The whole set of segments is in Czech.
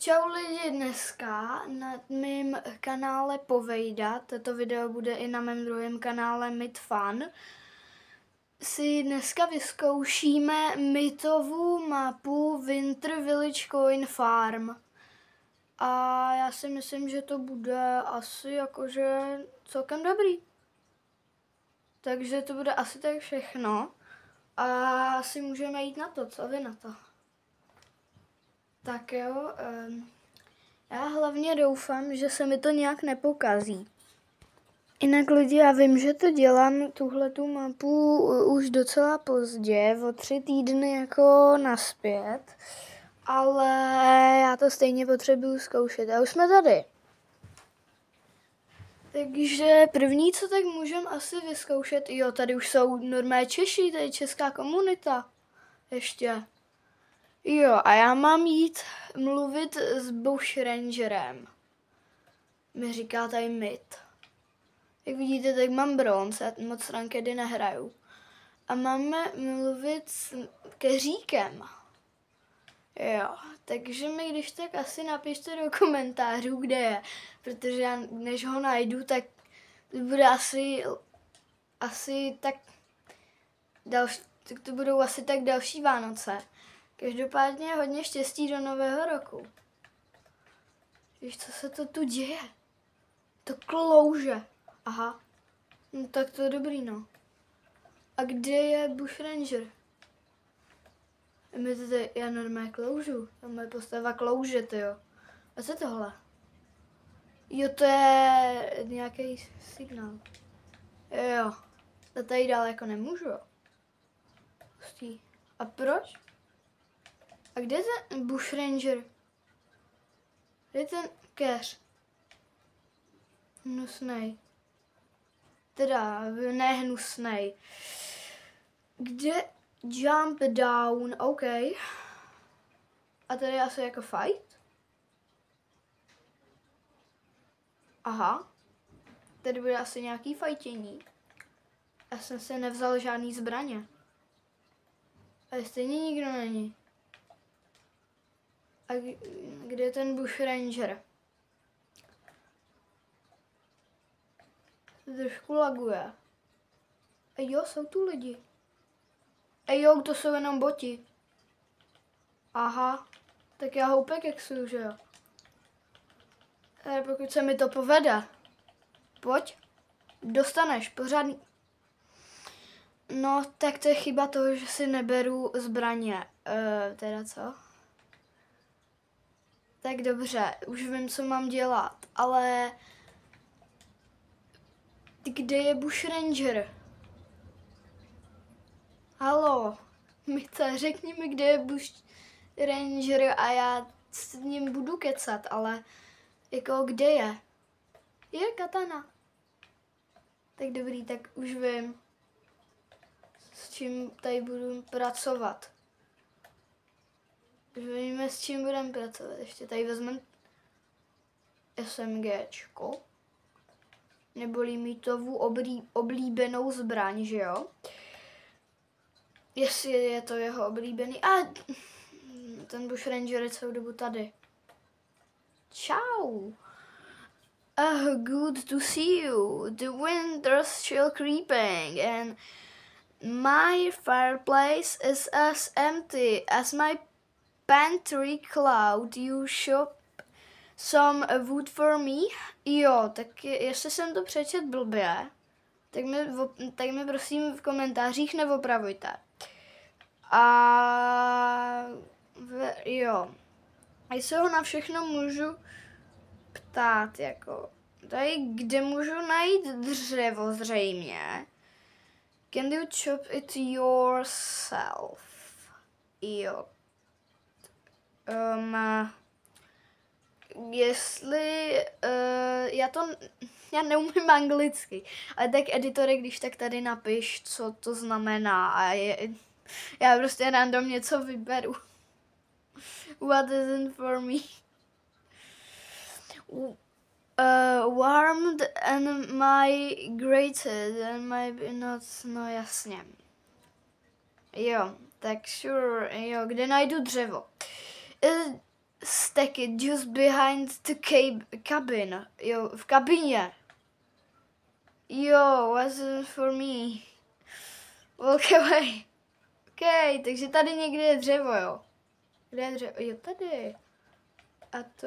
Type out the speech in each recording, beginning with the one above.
Čau lidi, dneska na mém kanále Povejdat, toto video bude i na mém druhém kanále Myth Fun, si dneska vyzkoušíme mytovou mapu Winter Village Coin Farm. A já si myslím, že to bude asi jakože celkem dobrý. Takže to bude asi tak všechno. A asi můžeme jít na to, co vy na to? Tak jo, já hlavně doufám, že se mi to nějak nepokazí. Jinak lidi, já vím, že to dělám, tuhletu mapu už docela pozdě, o 3 týdny jako naspět, ale já to stejně potřebuju zkoušet a už jsme tady. Takže první, co tak můžeme asi vyzkoušet, jo, tady už jsou normální Češi, tady česká komunita, ještě. Jo, a já mám jít mluvit s Bushrangerem. Mi říká tady Myth. Jak vidíte, tak mám bronz, já moc rankedy nehraju. A máme mluvit s Keříkem. Jo, takže mi když tak asi napište do komentářů, kde je. Protože já, než ho najdu, tak to bude asi tak další, tak to budou asi tak další Vánoce. Každopádně hodně štěstí do nového roku. Víš, co se to tu děje? To klouže. Aha. No tak to je dobrý, no. A kde je Bushranger? Já normálně kloužu. Ta moje postava klouže, tyjo. A co je tohle? Jo, to je nějaký signál. Jo. A tady dál jako nemůžu. Pustí. A proč? A kde je ten Bushranger? Kde je ten keř? Hnusnej. Teda, ne hnusnej. Kde jump down? OK. A tady je asi jako fight? Aha. Tady bude asi nějaký fajtění. Já jsem si nevzal žádný zbraně. A stejně nikdo není. A kde je ten Bushranger? Trošku laguje. A jo, jsou tu lidi. A jo, to jsou jenom boti. Aha, tak já houpek exuju, že jo? Ale pokud se mi to povede. Pojď. Dostaneš pořádný. No, tak to je chyba toho, že si neberu zbraně. Teda co? Tak dobře, už vím, co mám dělat, ale kde je Bushranger? Halo, Mythe, řekni mi, kde je Bushranger a já s ním budu kecat, ale jako kde je? Je katana. Tak dobrý, tak už vím, s čím tady budu pracovat. Už víme, s čím budeme pracovat. Ještě tady vezmeme SMGčko. Neboli Mythovu oblíbenou zbraň, že jo? Jestli je to jeho oblíbený. A ten Bushranger je celou dobu tady. Ciao. Good to see you. The winter's still creeping and my fireplace is as empty as my pantry cloud. You shop some wood for me? Jo, tak jestli jsem to přečet blbě, tak mi prosím v komentářích neopravujte. A jo, a se ho na všechno můžu ptát, jako, tady kde můžu najít dřevo zřejmě. Can you chop it yourself? Jo. Jestli, já neumím anglicky, ale tak editore, když tak tady napiš, co to znamená a já prostě random něco vyberu. What isn't for me? Warmed and migrated and my not, no jasně. Jo, tak sure, jo, kde najdu dřevo? stack it just behind the cabin. Jo, v kabině. Jo, wasn't for me. Walk away. OK, takže tady někde je dřevo, jo. Kde je dřevo? Jo, tady. A to...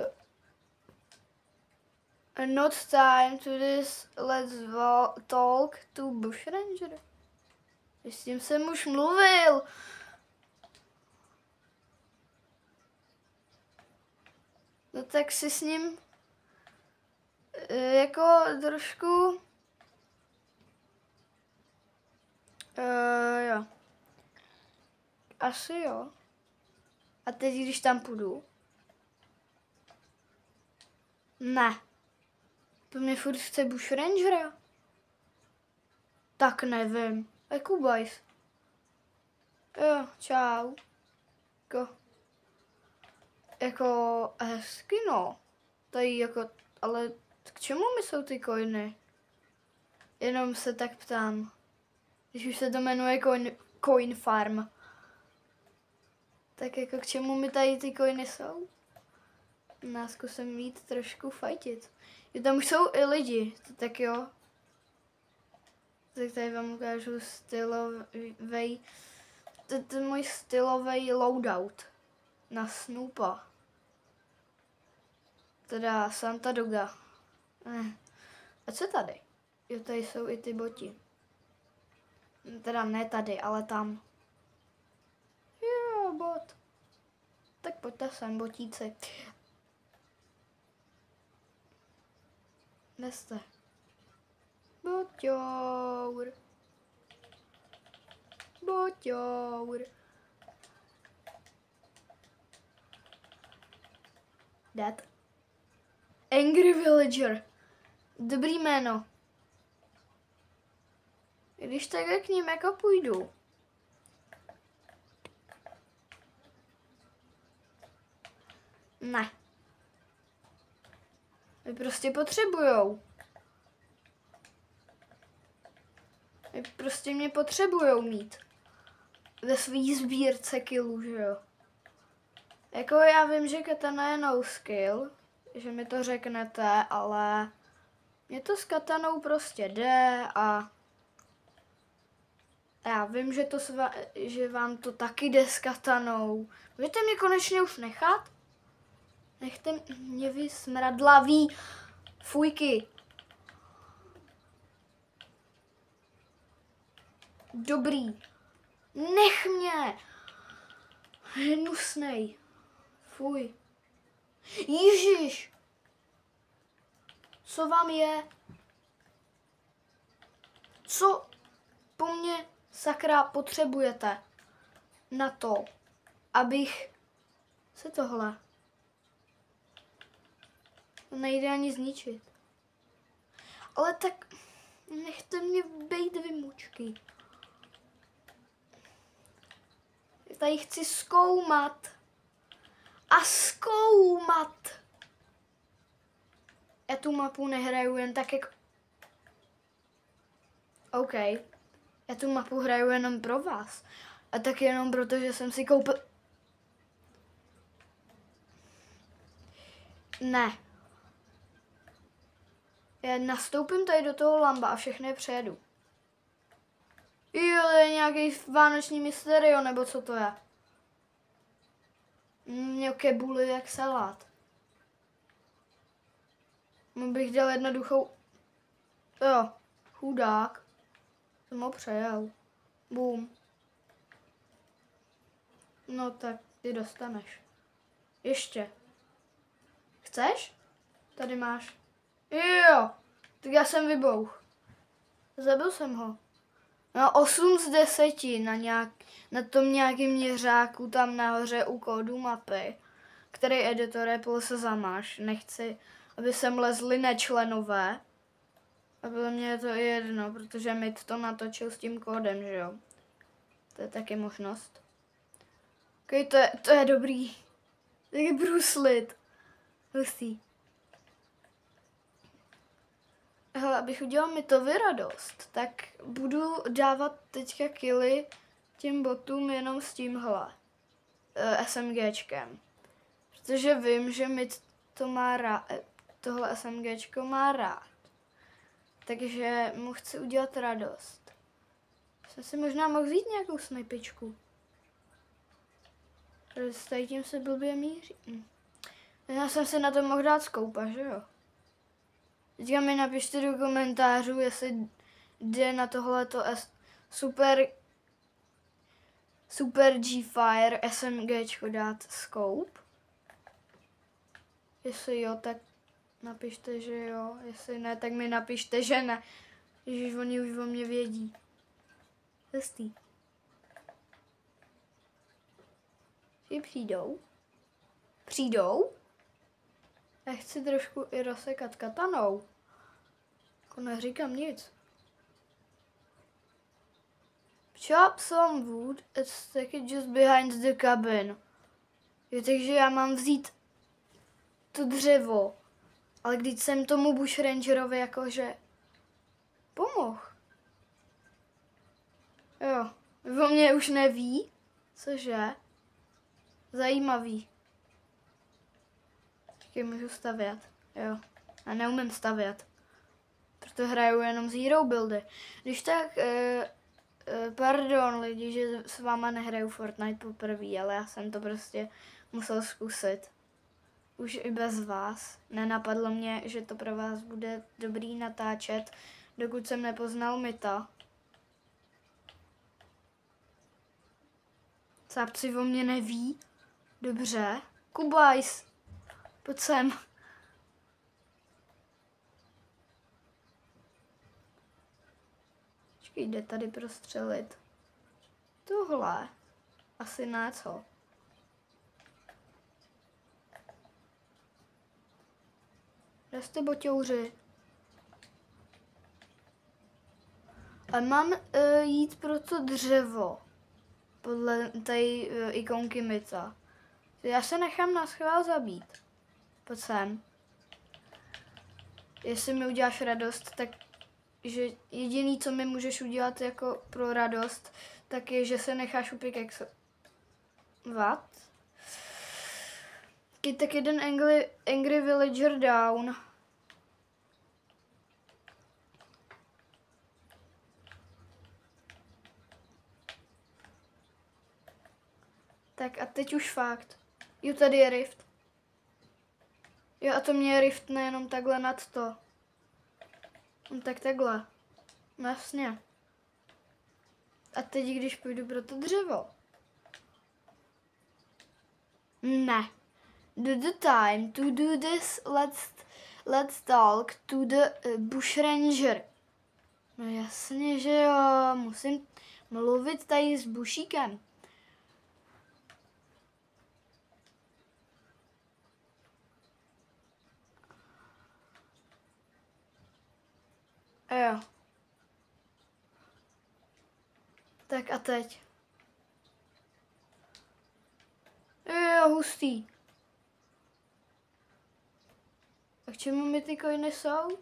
Not time to this, let's talk to bushranger. S tím jsem už mluvil. No tak si s ním jako trošku jo. Asi jo. A teď, když tam půjdu. Ne. To mě furt chce bushrangera. Tak nevím. Kubajs. Jo, čau. Jako hezky, no. Tady jako, ale k čemu mi jsou ty coiny? Jenom se tak ptám. Když už se to jmenuje coin farm. Tak jako k čemu mi tady ty coiny jsou? Zkusím mít trošku fajtit. Jo, tam už jsou i lidi, tak jo. Tak tady vám ukážu stylový, to je můj stylový loadout na Snoopa. Teda Santa Doga. A co tady? Jo, tady jsou i ty boti. Teda ne tady, ale tam. Jo, bot. Tak pojďte sem, botíci. Kde jste? Boťour. Boťour. Dead. Angry Villager. Dobrý jméno. Když takhle k ním jako půjdu. Ne. Vy prostě potřebujou. Vy prostě mě potřebujou mít. Ve svý sbírce killů, že jo. Jako já vím, že katana je no skill, že mi to řeknete, ale mě to s katanou prostě jde a já vím, že, že vám to taky jde s katanou. Můžete mě konečně už nechat? Nechte mě vy smradlaví fujky. Dobrý. Nech mě. Hnusnej. Fuj. Ježiš. Co vám je? Co po mně sakra potřebujete na to, abych se tohle nejde ani zničit. Ale tak nechte mě bejt, vy mučky. Tady chci zkoumat. A zkoumat. Já tu mapu nehraju jen tak jak... OK. Já tu mapu hraju jenom pro vás. A tak jenom proto, že jsem si koupil... Ne. Já nastoupím tady do toho lamba a všechny přejedu. Jo, to je nějaký vánoční mysterio, nebo co to je? Nějaké buly jak salát. Bych dělal jednoduchou... Jo, chudák. Jsem ho přejel. Boom. No tak ty dostaneš. Ještě. Chceš? Tady máš. Jo, tak já jsem vybouch. Zabil jsem ho. No 8 z 10 na tom nějakým měřáku tam nahoře u kódu mapy, který editor Apple se zamáš. Nechci, aby sem lezli nečlenové. A bylo mě to i jedno, protože mi to natočil s tím kódem, že jo. To je taky možnost. Okay, to je dobrý. Taky bruslit. Hustý. Hele, abych udělal Mitovi radost, tak budu dávat teďka killy těm botům jenom s tímhle SMGčkem. Protože vím, že mi to má rád, tohle SMGčko má rád. Takže mu chci udělat radost. Jsem si možná mohl vzít nějakou snipičku. S tady tím se blbě míří. Já jsem si na to mohl dát skoupa, že jo? Teďka mi napište do komentářů, jestli jde na tohleto Super G-Fire SMGčko dát scope. Jestli jo, tak napište, že jo. Jestli ne, tak mi napište, že ne. Ježiš, oni už o mě vědí. Hustý. Že přijdou? Přijdou? Já chci trošku i rozsekat katanou. Jako neříkám nic. Chop some wood and stick it just behind the cabin. Jo, takže já mám vzít to dřevo. Ale když jsem tomu bushrangerovi jakože pomohl. Jo, o mě už neví. Cože? Zajímavý. Taky můžu stavět. Jo, já neumím stavět. Proto hraju jenom zero buildy. Když tak, pardon lidi, že s váma nehraju Fortnite poprvé, ale já jsem to prostě musel zkusit. Už i bez vás. Nenapadlo mě, že to pro vás bude dobrý natáčet, dokud jsem nepoznal Myta. Cápci o mě neví. Dobře. Kubajs. Pojď sem. Počkej, jde tady prostřelit. Tohle. Asi ne, co? Kde jste, boťouři? A mám jít pro to dřevo. Podle té ikonky Myta. Já se nechám na schvál zabít. Pojď sem. Jestli mi uděláš radost, tak že jediný, co mi můžeš udělat jako pro radost, tak je, že se necháš upikexovat. What? Tak jeden angry villager down. Tak a teď už fakt. Jo, tady je rift. Jo, a to mě je rift nejenom takhle nad to. Tak takhle. No jasně. A teď, když půjdu pro to dřevo. Ne. Do the time to do this, let's talk to the bushranger. No jasně, že jo. Musím mluvit tady s bušíkem. Jo. Tak a teď. Jo, hustý. A k čemu mi ty coiny jsou?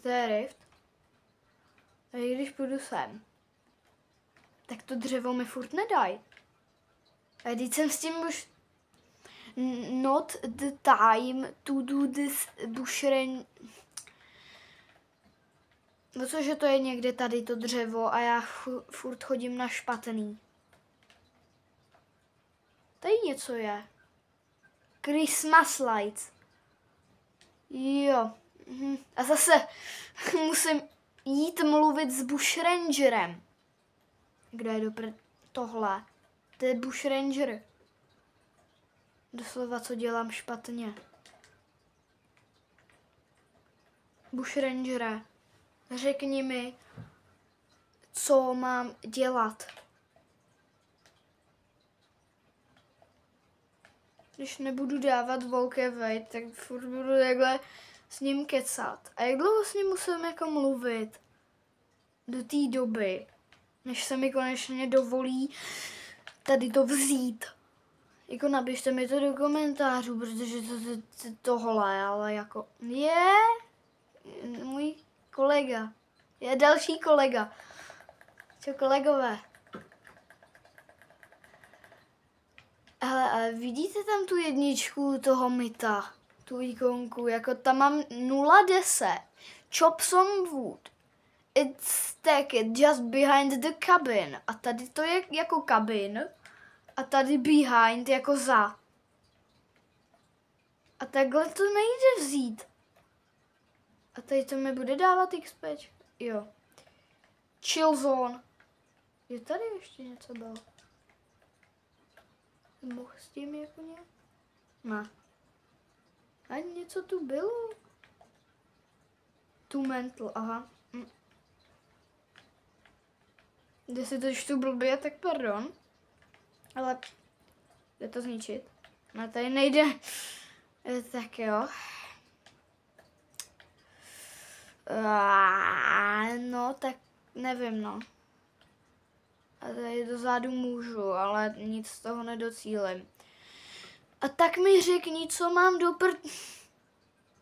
To je rift. A i když půjdu sem, tak to dřevo mi furt nedají. A když jsem s tím už not the time to do this bushranger. No cože to je někde tady to dřevo a já furt chodím na špatný. Tady něco je. Christmas lights. Jo. A zase musím jít mluvit s bushrangerem. Kdo je tohle? To je bushranger. Doslova, co dělám špatně. Bushrangere. Řekni mi, co mám dělat. Když nebudu dávat velké vejt, tak furt budu takhle s ním kecat. A jak dlouho s ním musím jako mluvit? Do té doby, než se mi konečně dovolí tady to vzít. Jako napište mi to do komentářů, protože tohle, ale jako je můj kolega. Je další kolega. Co kolegové? Ale vidíte tam tu jedničku toho myta? Tu ikonku, jako tam mám 010. Chop some wood. It's stacked just behind the cabin. A tady to je jako cabin. A tady behind jako za. A takhle to nejde vzít. A tady to mi bude dávat XP. Jo. Chill zone. Je tady ještě něco bylo? Mohl s tím jako nějak? Ne. A něco tu bylo? Tu mental, aha. Když si to čtu blbě, tak pardon. Ale jde to zničit. No tady nejde. Tak jo. No tak nevím no. A tady dozadu můžu, ale nic z toho nedocílím. A tak mi řekni, co mám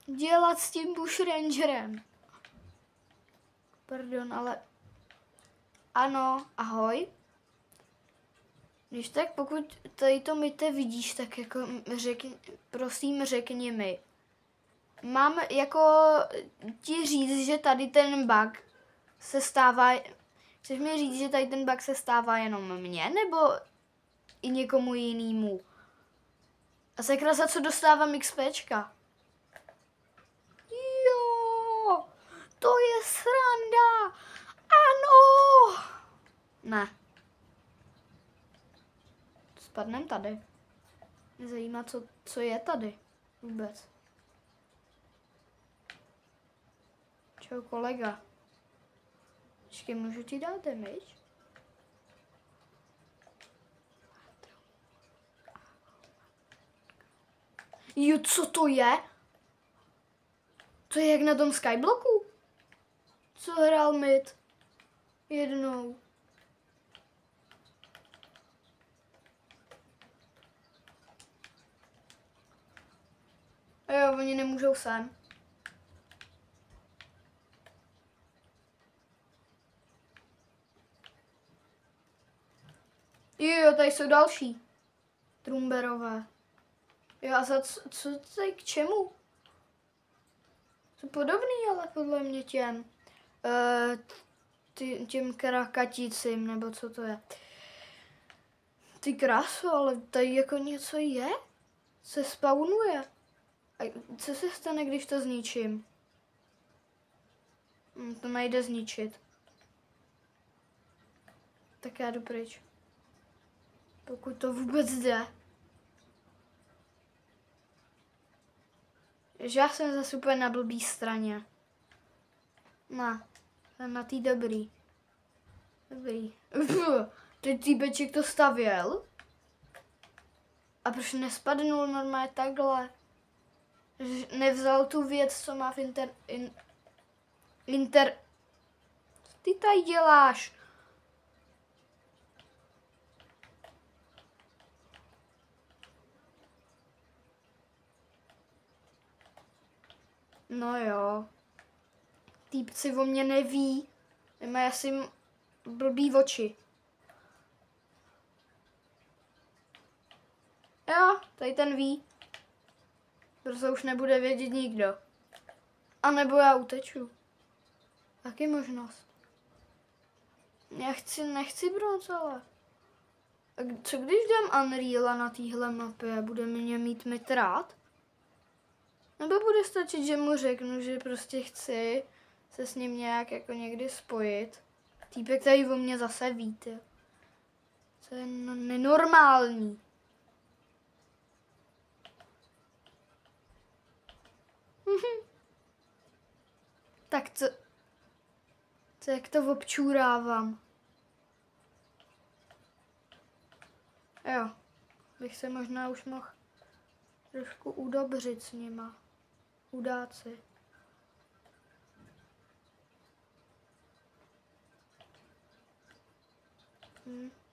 dělat s tím bushrangerem. Pardon, ale... Ano, ahoj. Když tak, pokud tady to myte vidíš, tak jako prosím řekni mi. Mám jako ti říct, že tady ten bug se stává... Chceš mi říct, že tady ten bug se stává jenom mně, nebo i někomu jinému? A sakra, za co dostávám XPčka? Jo, to je sranda. Ano. Ne. Spadnem tady. Mě zajímá, co je tady vůbec. Čau, kolega. Počkej, můžu ti dát damage? Jo, co to je? To je jak na tom Skyblocku? Co hrál Myth? Jednou. Jo, oni nemůžou sem. Jo, tady jsou další. Trumberové. Jo, a za co tady k čemu? Jsou podobný, ale podle mě těm krakaticím, nebo co to je. Ty krásu, ale tady jako něco je? Se spawnuje. A co se stane, když to zničím? To nejde zničit. Tak já jdu pryč. Pokud to vůbec jde. Že já jsem zase úplně na blbý straně. Ne, jsem na tý dobrý. Dobrý. Teď týpeček to stavěl. A proč nespadnul normálně takhle? Nevzal tu věc, co má v Co ty tady děláš? No jo. Týpci o mě neví. Nemají asi blbý oči. Jo, tady ten ví. Protože už nebude vědět nikdo. A nebo já uteču. Taky možnost. Já nechci bronz, ale. A co když dám Unreala na téhle mapě? Bude mě mít Myth rád? Nebo bude stačit, že mu řeknu, že prostě chci se s ním nějak jako někdy spojit. Týpek tady o mě zase ví, ty. To je nenormální. Tak co jak to občůrávám? Jo, bych se možná už mohl trošku udobřit s nima. Udát si.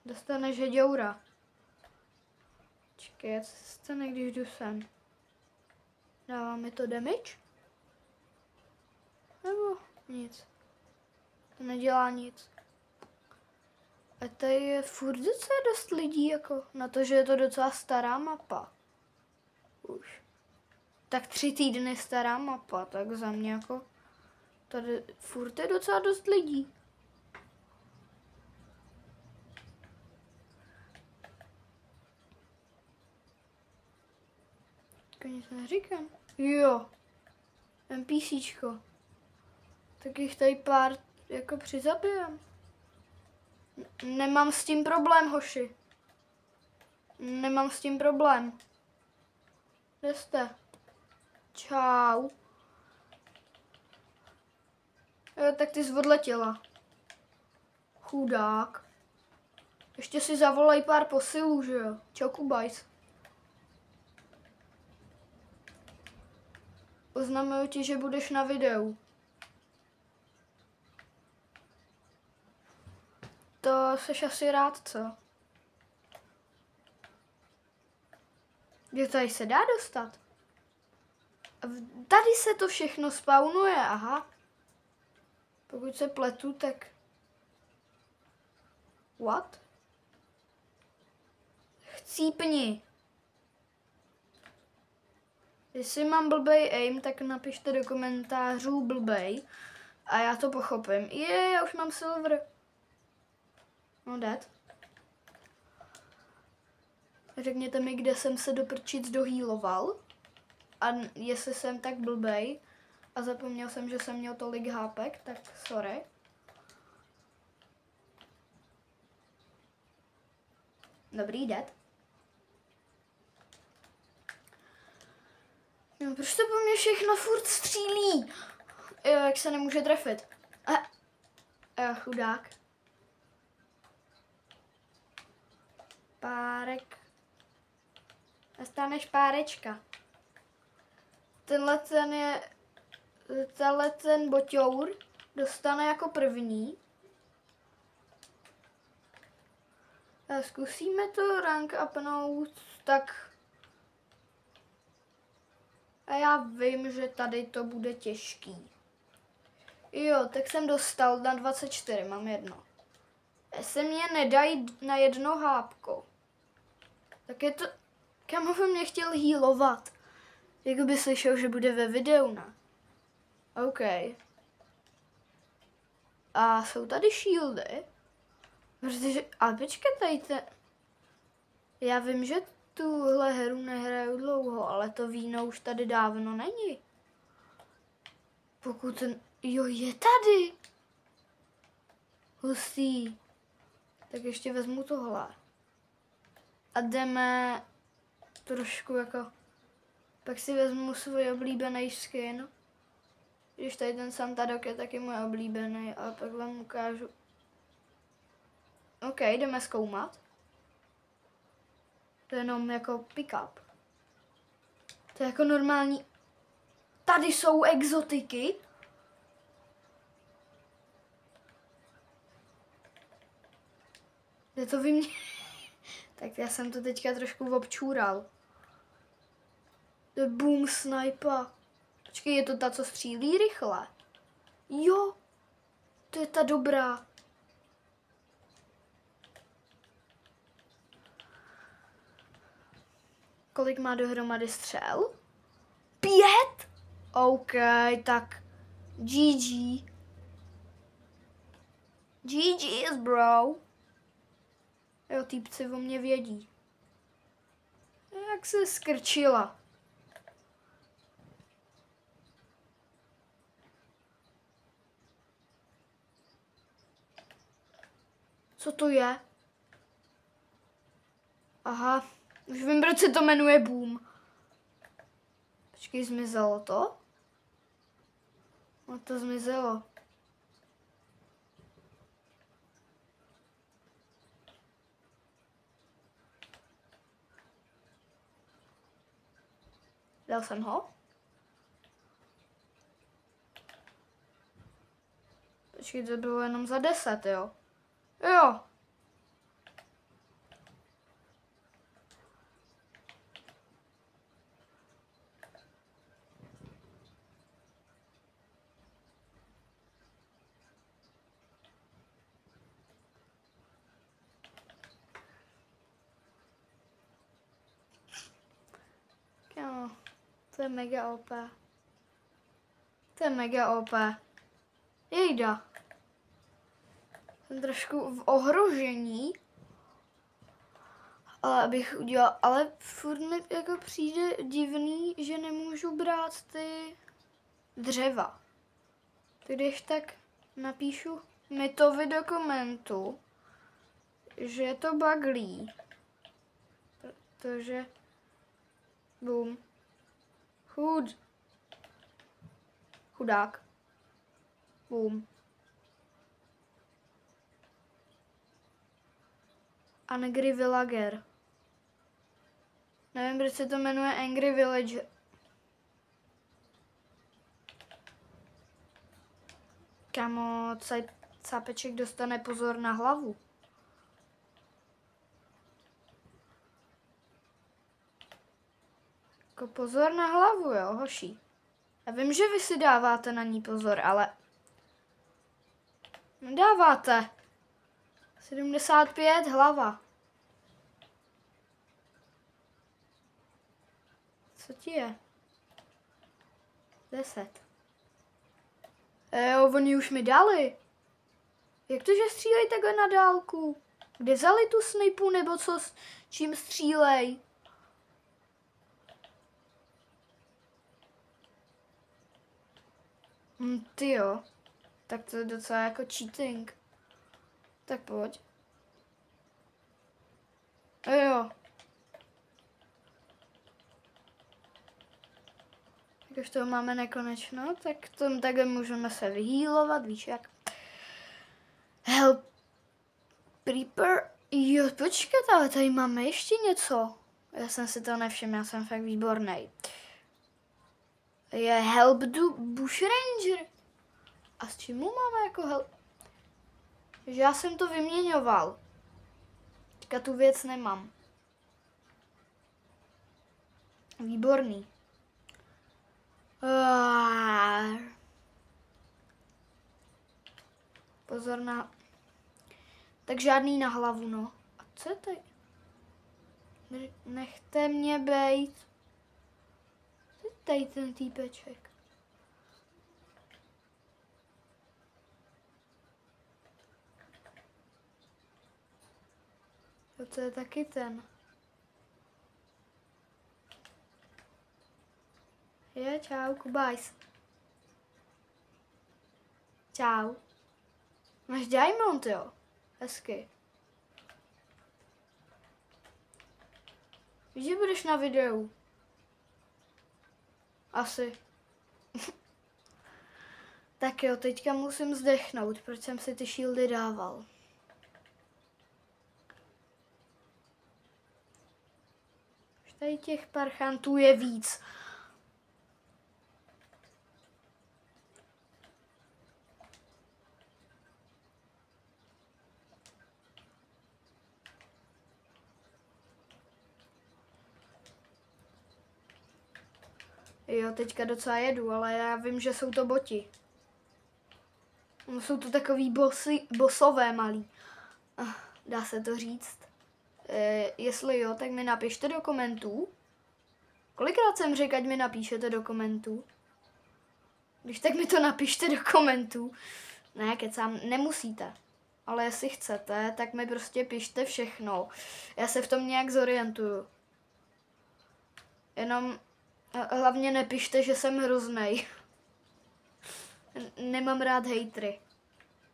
Dostaneš heďoura. Čekaj, co se stane, když jdu sem? Dává mi to damage? Nebo nic? To nedělá nic. A tady je furt docela dost lidí, jako na to, že je to docela stará mapa. Už. Tak 3 týdny stará mapa, tak za mě jako tady furt je docela dost lidí. Nic neříkám. Jo. NPCčko. Tak jich tady pár jako přizabijám. Nemám s tím problém, hoši. Nemám s tím problém. Kde jste? Čau. Jo, tak ty jsi odletěla. Chudák. Ještě si zavolej pár posilů, že jo? Čau, Kubajs. Oznamuju ti, že budeš na videu. To seš asi rád, co? Že tady se dá dostat? Tady se to všechno spawnuje, aha. Pokud se pletu, tak... What? Chcípni. Jestli mám blbej aim, tak napište do komentářů blbej. A já to pochopím. Já už mám silver. No dead. Řekněte mi, kde jsem se do prčic dohýloval. A jestli jsem tak blbej. A zapomněl jsem, že jsem měl tolik hápek, tak sorry. Dobrý, dead. No, proč to po mně všechno furt střílí? Jo, jak se nemůže trefit. Chudák. Párek. Dostaneš párečka. Tenhle ten boťour dostane jako první. A zkusíme to rank upnout, tak... A já vím, že tady to bude těžký. Jo, tak jsem dostal na 24, mám jedno. Se mě nedají na jedno hápko. Tak je to... Kamovi mě chtěl healovat. Jako by slyšel, že bude ve videu, ne? OK. A jsou tady shieldy? Protože... Ale počkej, tady Já vím, že tuhle hru nehraju dlouho, ale to víno už tady dávno není. Pokud ten... Jo, je tady! Hustý. Tak ještě vezmu tohle. A jdeme trošku jako... Pak si vezmu svůj oblíbený skin. Když tady ten Santadok je taky můj oblíbený, a pak vám ukážu. OK, jdeme zkoumat. To je jenom jako pick-up. To je jako normální. Tady jsou exotiky. Je to Tak já jsem to teďka trošku občůral. To je boom sniper. Počkej, je to ta, co střílí rychle? Jo, to je ta dobrá. Kolik má dohromady střel? 5? OK, tak GG. GG's, bro. Jo, týpci o mě vědí. Jak se skrčila. Co to je? Aha, už vím, proč se to jmenuje boom. Počkej, zmizelo to? No to zmizelo. Dal jsem ho? Počkej, to bylo jenom za 10, jo? Jo. To je mega OP. To je mega OP. Jejda. Jsem trošku v ohrožení. Ale abych udělal, ale furt mi jako přijde divný, že nemůžu brát ty dřeva. Když tak napíšu Mitovi do komentu, že je to baglí. Protože bum. Chudák. Bum. Angry Villager. Nevím, proč se to jmenuje Angry Villager. Kamo, cápeček dostane pozor na hlavu. Jako pozor na hlavu, jo, hoší. Já vím, že vy si dáváte na ní pozor, ale nedáváte. 75 hlava. Co ti je? 10. Jo, oni už mi dali. Jak to, že střílej takhle na dálku? Kde vzali tu snipu, nebo co, s čím střílej? Ty jo. Tak to je docela jako cheating. Tak pojď. Jo. Tak už toho máme nekonečno, tak tom takhle můžeme se vyhýlovat, víš jak. Help Prepper. Jo, počkat, ale tady máme ještě něco. Já jsem si to nevšiml, já jsem fakt výborný. Je Help do Bushranger. A s čím mu máme jako help? Že já jsem to vyměňoval. Teďka tu věc nemám. Výborný. Pozor na... Tak žádný na hlavu, no. A co je tady? Nechte mě bejt. Co je tady ten týpeček? To je taky ten. Je, čau, Kubajs. Čau. Máš diamond, jo? Hezky. Víš, že budeš na videu? Asi. Tak jo, teďka musím zdechnout, proč jsem si ty shieldy dával. Už tady těch parchantů je víc. Jo, teďka docela jedu, ale já vím, že jsou to boti. Jsou to takový bosové malí. Dá se to říct? Jestli jo, tak mi napište do komentů. Kolikrát jsem řekl, ať mi napíšete do komentů? Když tak mi to napište do komentů. Ne, kecám, nemusíte. Ale jestli chcete, tak mi prostě pište všechno. Já se v tom nějak zorientuju. Jenom hlavně nepište, že jsem hroznej. Nemám rád hejtry.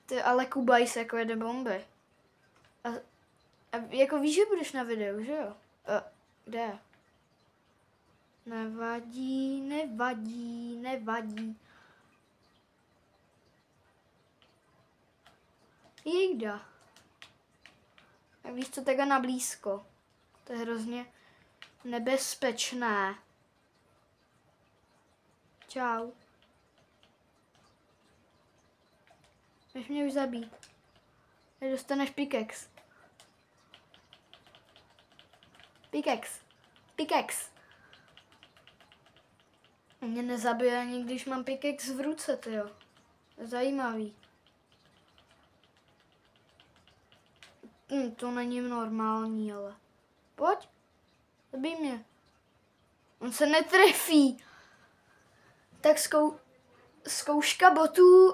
Ty ale Kubajs jako jede bomby. A jako víš, že budeš na videu, že jo? Kde? Nevadí, nevadí, nevadí. Jejda. A víš co, takhle na blízko. To je hrozně nebezpečné. Čau. Máš mě už zabít. Nedostaneš pickaxe. Pickaxe. Pickaxe. Mě nezabije ani když mám pickaxe v ruce, tyjo. Zajímavý. To není normální, ale. Pojď. Zabij mě. On se netrefí. Tak zkouška botů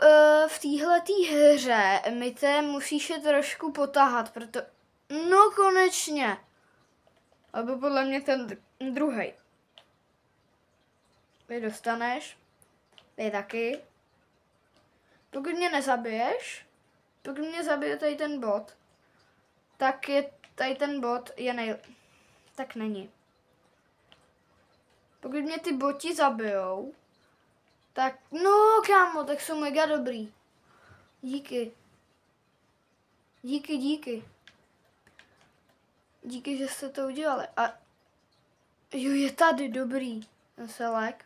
v téhletý hře mi te musíš je trošku potahat, proto... No konečně. Alebo podle mě ten druhej. Vy dostaneš. Vy taky. Pokud mě nezabiješ, pokud mě zabije tady ten bot, tak je tady ten bot je tak není. Pokud mě ty boti zabijou, tak no kámo, tak jsou mega dobrý. Díky. Díky. Díky, že jste to udělali. A jo, je tady dobrý ten selek.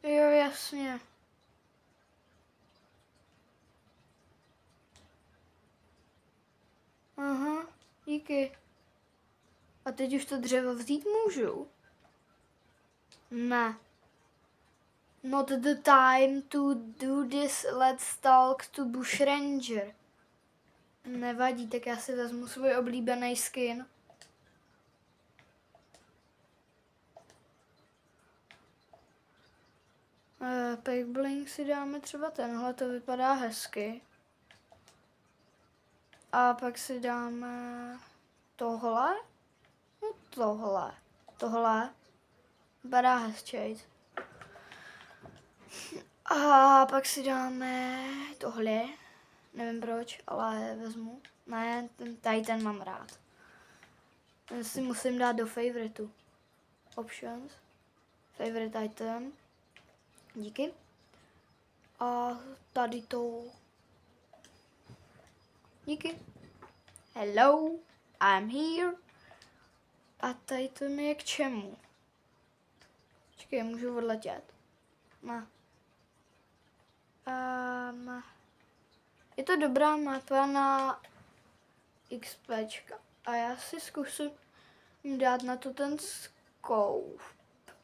Jo, jasně. Aha, díky. A teď už to dřevo vzít můžu? Ne. Not the time to do this, let's talk to Bushranger. Nevadí, tak já si vezmu svůj oblíbený skin. Packbling si dáme třeba tenhle, to vypadá hezky. A pak si dáme tohle. No tohle. Vypadá hezčejc. A pak si dáme tohle. Nevím proč, ale vezmu. Ne, tady ten mám rád. Ten si musím dát do favoritu. Options. Favorite item. Díky. A tady to. Díky. Hello, I'm here. A tady to mi je k čemu? Počkej, můžu odletět. Ne. Je to dobrá mapa na XPčka. A já si zkusím dát na to ten scope.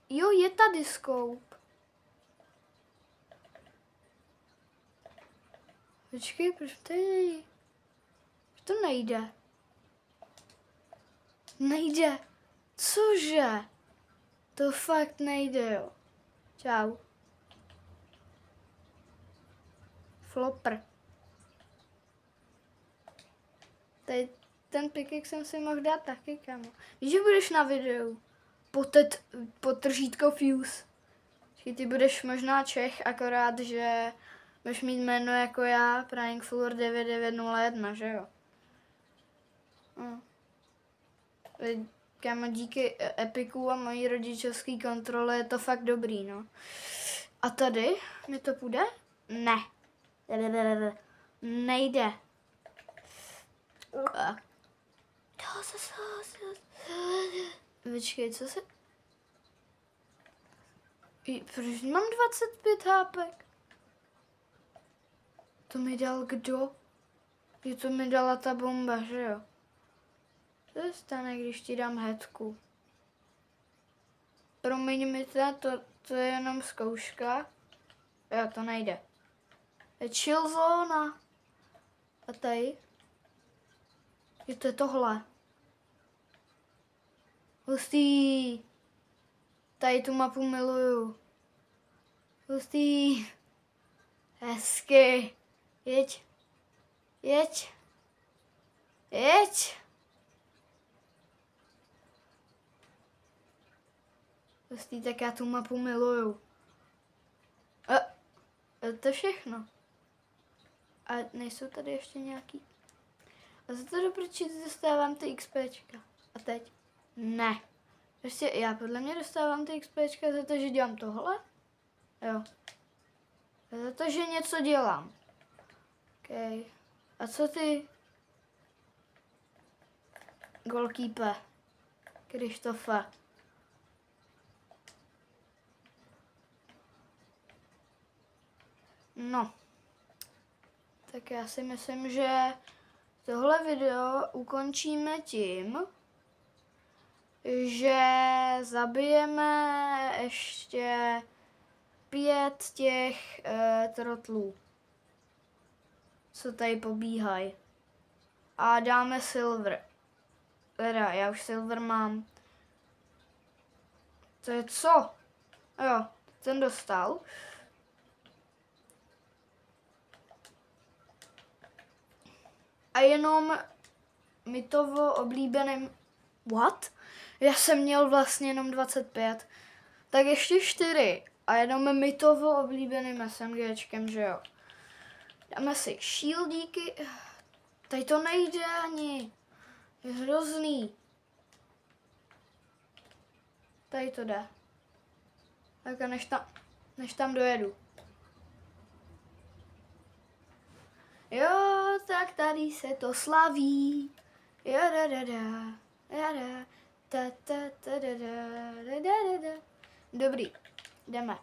Jo, je tady scope. Počkej, proč to není? Proč to nejde? Nejde. Cože? To fakt nejde, jo. Čau. Flopper. Tady ten pickaxe jsem si mohl dát taky, kámo. Víš, že budeš na videu? Potržítko Fuse. Ty budeš možná Čech, akorát, že budeš mít jméno jako já, Pryingfloor 9901, že jo? No. Kámo, díky Epiku a mojí rodičovské kontrole je to fakt dobrý, no. A tady mi to půjde? Ne. Nejde. Počkej, co se... Proč mám 25 hápek? To mi dal kdo? Je to mi dala ta bomba, že jo? Co se stane, když ti dám headku? Promiň mi to je jenom zkouška. Jo, to nejde. Je chill zóna. A tady? Je to tohle. Hustý. Tady tu mapu miluju. Hustý. Hezky. Jeď. Jeď. Jeď. Hustý, tak já tu mapu miluju. To je všechno. A nejsou tady ještě nějaký? A za to dopročit dostávám ty XPčka. A teď? Ne. Prostě já podle mě dostávám ty XPčka za to, že dělám tohle? Jo. Za to, že něco dělám. OK. A co ty? Goalkeeper. Krištofe. No. Tak já si myslím, že tohle video ukončíme tím, že zabijeme ještě 5 těch trotlů, co tady pobíhají. A dáme silver. Teda, já už silver mám. To je co? Jo, ten dostal. A jenom Mitovo oblíbeným... What? Já jsem měl vlastně jenom 25. Tak ještě 4. A jenom Mitovo oblíbeným SMGčkem, že jo. Dáme si shieldíky. Tady to nejde ani. Je hrozný. Tady to jde. Tak a než tam dojedu. Jo, tak tady se to slaví. Dobrý, jdeme.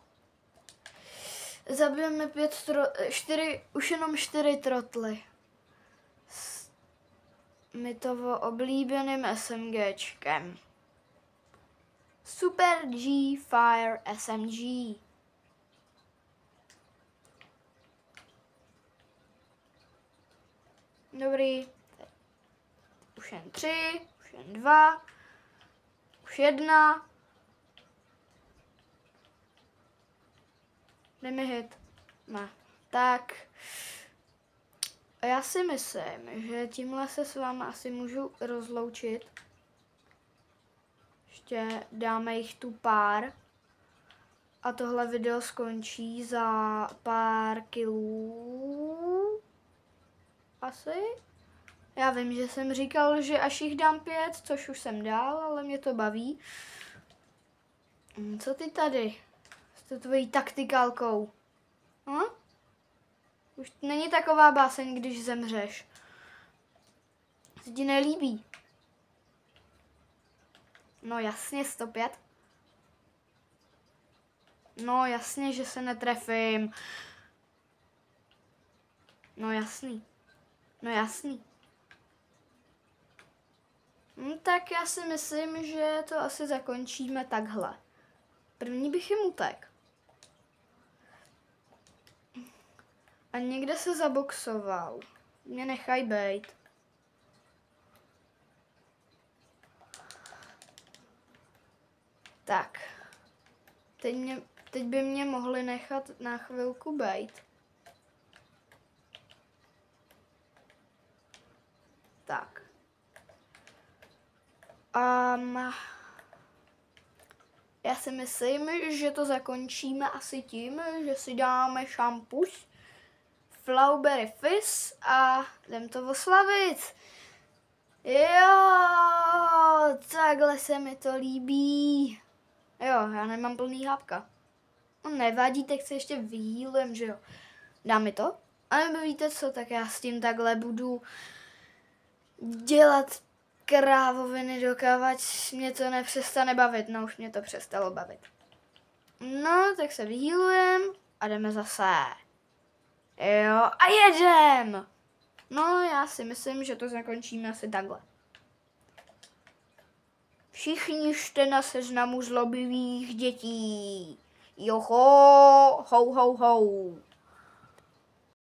Zabijeme 4, už jenom 4 trotly. S Mitovo oblíbeným SMGčkem. Super G Fire SMG. Dobrý. Už jen 3, už jen 2, už 1. Dej mi hit. Ne. Tak. A já si myslím, že tímhle se s vámi asi můžu rozloučit. Ještě dáme jich tu pár. A tohle video skončí za pár kilů. Asi. Já vím, že jsem říkal, že až jich dám 5, což už jsem dal, ale mě to baví. Co ty tady? S tou tvojí taktikálkou. Už není taková báseň, když zemřeš. Se ti nelíbí. No jasně, 105. No jasně, že se netrefím. No jasný. No jasný. Tak já si myslím, že to asi zakončíme takhle. První bych jim utek. A někde se zaboxoval. Mě nechaj bejt. Tak. Teď by mě mohli nechat na chvilku bejt. Tak. Já si myslím, že to zakončíme asi tím, že si dáme šampus, Flauberry Fizz a jdem to oslavit. Jo, takhle se mi to líbí. Jo, já nemám plný hápka. No nevadí, tak se ještě vyhýlujem, že jo. Dá mi to? A nebo víte co, tak já s tím takhle budu dělat krávoviny, dokávat mě to nepřestane bavit. No už mě to přestalo bavit. No, tak se vyhýlujem a jdeme zase. Jo, a jedem! No, já si myslím, že to zakončíme asi takhle. Všichni jste na seznamu zlobivých dětí. Joho, hou, hou, hou.